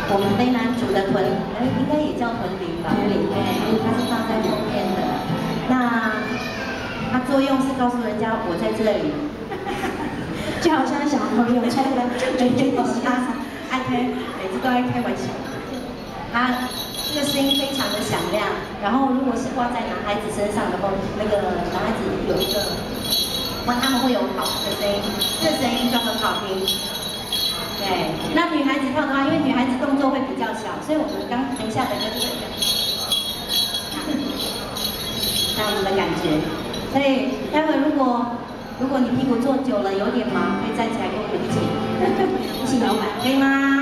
我们卑南族的臀，应该也叫臀铃吧？臀铃，它是放在左边的。那它作用是告诉人家我在这里，就好像小朋友穿的每天都是爱开，每次都爱开玩笑。它这个声音非常的响亮，然后如果是挂在男孩子身上的话，那个男孩子有一个，他们会有好的声音，这声音就很好听。对，那女孩子跳的话，因为女孩子动作会比较小，所以我们刚等一下的歌就会这样，这样子的感觉。所以待会如果你屁股坐久了有点麻，可以站起来跟我们一起摇摆，可以吗？